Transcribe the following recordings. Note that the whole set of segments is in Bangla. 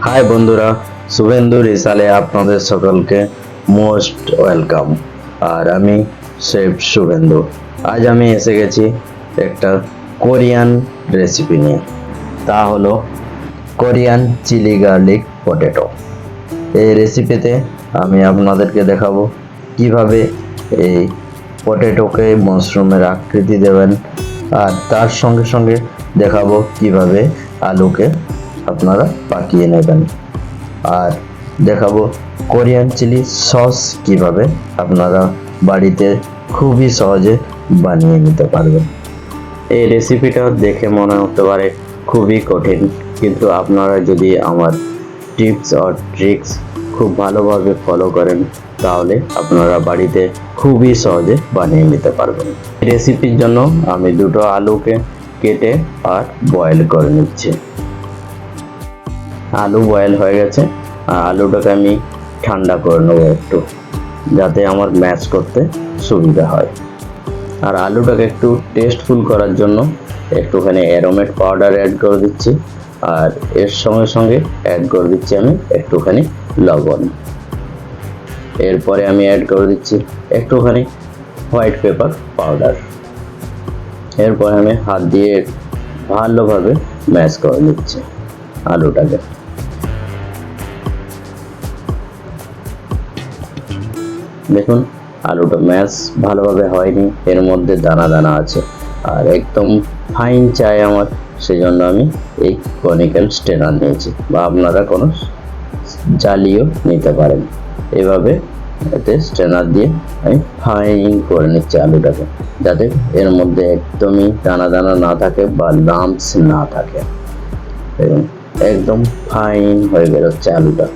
হাই বন্ধুরা, শুভেন্দু রিসালে আপনাদের সকলকে মোস্ট ওয়েলকাম। আর আমি শেফ শুভেন্দু। আজ আমি এসে গেছি একটা কোরিয়ান রেসিপি নিয়ে। তা হলো কোরিয়ান চিলি গার্লিক পটেটো। এই রেসিপিতে আমি আপনাদেরকে দেখাবো কিভাবে এই পটেটোকে মাশরুমের আকৃতি দেবেন, আর তার সঙ্গে সঙ্গে দেখাবো কিভাবে আলুকে আপনারা পাকিয়ে নেবেন, আর দেখাবো কোরিয়ান চিলি সস কিভাবে আপনারা বাড়িতে খুবই সহজে বানিয়ে নিতে পারবেন। এই রেসিপিটা দেখে মনে হতে পারে খুবই কঠিন, কিন্তু আপনারা যদি আমার টিপস আর ট্রিক্স খুব ভালোভাবে ফলো করেন তাহলে আপনারা বাড়িতে খুবই সহজে বানিয়ে নিতে পারবেন। রেসিপির জন্য আমি দুটো আলুকে কেটে আর বয়েল করে নিচ্ছি। আলু বয়েল হয়ে গেছে, আর আলুটাকে আমি ঠান্ডা করে নেবো একটু, যাতে আমার ম্যাশ করতে সুবিধা হয়। আর আলুটাকে একটু টেস্টফুল করার জন্য একটুখানি অ্যারোমেট পাউডার অ্যাড করে দিচ্ছি, আর এর সঙ্গে সঙ্গে অ্যাড করে দিচ্ছি আমি একটুখানি লবণ। এরপরে আমি অ্যাড করে দিচ্ছি একটুখানি হোয়াইট পেপার পাউডার। এরপরে আমি হাত দিয়ে ভালোভাবে ম্যাশ করে নিচ্ছি আলুটাকে। দেখুন আলুটা ম্যাশ ভালোভাবে হয়নি, এর মধ্যে দানা দানা আছে, আর একদম ফাইন চাই আমার, সেজন্য আমি এই কনিক্যাল স্ট্রেনার নিয়েছি, বা আপনারা কোনো জালিও নিতে পারেন। এভাবে এতে স্ট্রেনার দিয়ে আমি ফাইন করে নিচ্ছি আলুটাকে, যাতে এর মধ্যে একদমই দানা দানা না থাকে বা লাম্পস না থাকে। এবং একদম ফাইন হয়ে বেরোচ্ছে আলুটা,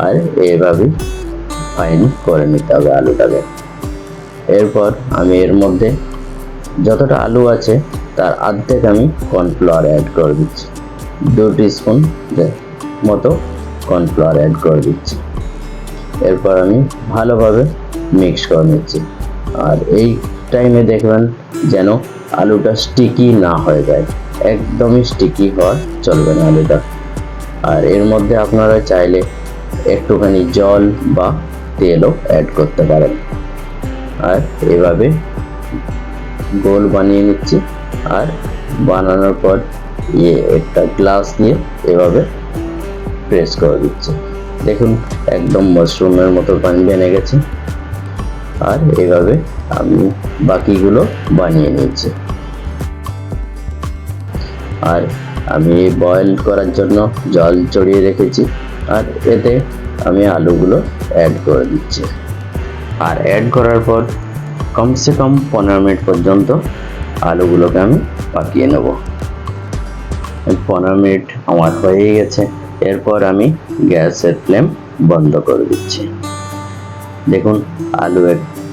আর এইভাবেই ফাইন করে নিতে হবে আলুটাকে। এরপর আমি এর মধ্যে যতটা আলু আছে তার অর্ধেক আমি কর্নফ্লাওয়ার অ্যাড করে দিচ্ছি, 2 টিস্পুন মতো কর্নফ্লাওয়ার অ্যাড করে দিচ্ছি। এরপর আমি ভালোভাবে মিক্স করে নিচ্ছি, আর এই টাইমে দেখবেন যেন আলুটা স্টিকি না হয়ে যায়, একদমই স্টিকি হওয়া চলবে না আলুটা। আর এর মধ্যে আপনারা চাইলে একটুখানি জল বা তেলও অ্যাড করতে পারেন। আর এভাবে গোল বানিয়ে নিচ্ছি, আর বানানোর পর একটা গ্লাস দিয়ে এভাবে প্রেস করে দিচ্ছি। দেখুন একদম মাশরুমের মতো বেনে গেছে। আর এভাবে আমি বাকিগুলো বানিয়ে নিচ্ছি। আর আমি বয়েল করার জন্য জল চড়িয়ে রেখেছি, আর এতে আমি আলুগুলো অ্যাড করে দিচ্ছি। আর অ্যাড করার পর কমসে কম 15 মিনিট পর্যন্ত আলুগুলোকে আমি পাকিয়ে নেব। 15 মিনিট আমার হয়ে গেছে। এরপর আমি গ্যাসের ফ্লেম বন্ধ করে দিচ্ছি। দেখুন আলু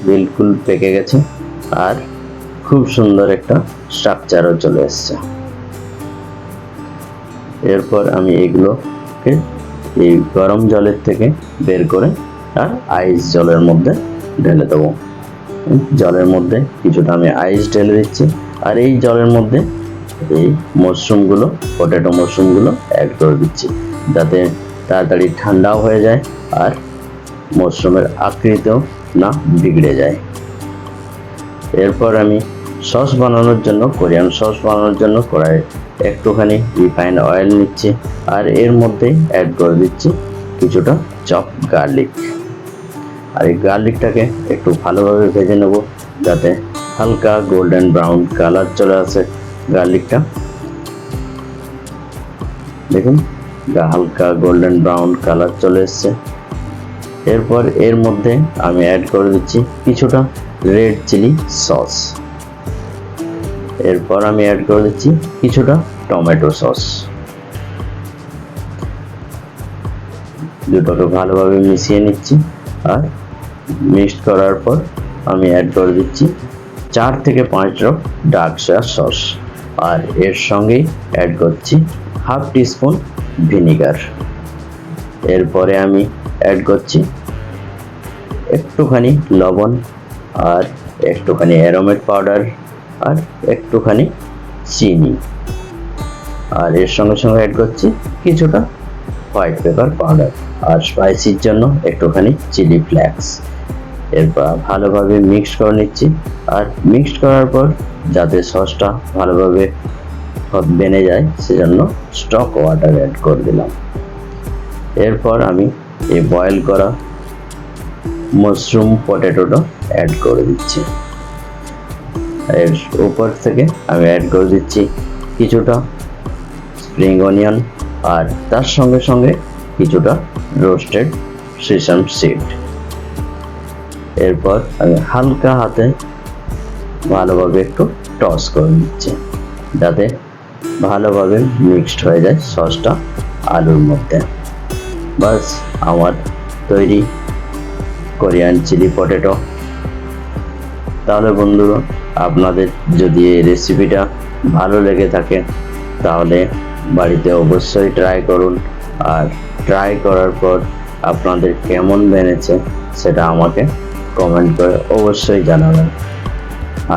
বিলকুল পেকে গেছে, আর খুব সুন্দর একটা স্ট্রাকচারও চলে এসছে। এরপর আমি এগুলোকে এই গরম জলের থেকে বের করে আর আইস জলের মধ্যে ঢেলে দেবো। জলের মধ্যে কিছুটা আমি আইস ঢেলে দিচ্ছি, আর এই জলের মধ্যে এই মাশরুমগুলো, পটেটো মাশরুমগুলো অ্যাড করে দিচ্ছি, যাতে তাড়াতাড়ি ঠান্ডাও হয়ে যায় আর মাশরুমের আকৃতিও না বিগড়ে যায়। এরপর আমি সস বানানোর জন্য, কোরিয়ান সস বানানোর জন্য কড়াইয়ে একটুখানি রিফাইন্ড অয়েল নিচ্ছি, আর এর মধ্যে অ্যাড করে দিচ্ছি কিছুটা চপ গার্লিক। আর এই গার্লিকটাকে একটু ভালোভাবে ভেজে নেব, যাতে হালকা গোল্ডেন ব্রাউন কালার চলে আসে গার্লিকটা। দেখুন হালকা গোল্ডেন ব্রাউন কালার চলে এসছে। এরপর এর মধ্যে আমি অ্যাড করে দিচ্ছি কিছুটা রেড চিলি সস। এরপর আমি অ্যাড করে দিচ্ছি কিছুটা টমেটো সস। দুটোকে ভালোভাবে মিশিয়ে নিচ্ছি, আর মিক্সড করার পর আমি অ্যাড করে দিচ্ছি 4 থেকে 5 ড্রপ ডার্ক সয়া সস, আর এর সঙ্গেই অ্যাড করছি হাফ টিস্পুন ভিনিগার। এরপরে আমি অ্যাড করছি একটুখানি লবণ, আর একটুখানি অ্যারোমেট পাউডার, আর একটুখানি চিনি, আর এর সঙ্গে সঙ্গে অ্যাড করছি কিছুটা হোয়াইট পেপার পাউডার, আর স্পাইসির জন্য একটুখানি চিলি ফ্লেক্স। এরপর ভালোভাবে মিক্স করে নিচ্ছি। আর মিক্স করার পর যাতে সসটা ভালোভাবে বেনে যায় সেজন্য স্টক ওয়াটার অ্যাড করে দিলাম। এরপর আমি এই বয়েল করা মাশরুম পটেটোটা অ্যাড করে দিচ্ছি। এর উপর থেকে আমি অ্যাড করে দিচ্ছি কিছুটা স্প্রিং অনিয়ন, আর তার সঙ্গে সঙ্গে কিছুটা রোস্টেড সিসাম সিড। এরপর আমি হালকা হাতে ভালোভাবে একটু টস করে নিচ্ছি যাতে ভালোভাবে মিক্সড হয়ে যায় সসটা আলুর মধ্যে। বাস আমার তৈরি কোরিয়ান চিলি পটেটো। তাহলে বন্ধুরা, আপনাদের যদি এই রেসিপিটা ভালো লেগে থাকে তাহলে বাড়িতে অবশ্যই ট্রাই করুন। আর ট্রাই করার পর আপনাদের কেমন বেনেছে সেটা আমাকে কমেন্ট করে অবশ্যই জানাবেন।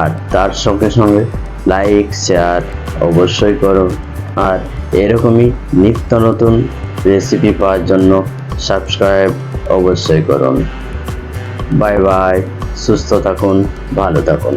আর তার সঙ্গে সঙ্গে লাইক শেয়ার অবশ্যই করুন। আর এরকমই নিত্য নতুন রেসিপি পাওয়ার জন্য সাবস্ক্রাইব অবশ্যই করুন। বাই বাই, সুস্থ থাকুন, ভালো থাকুন।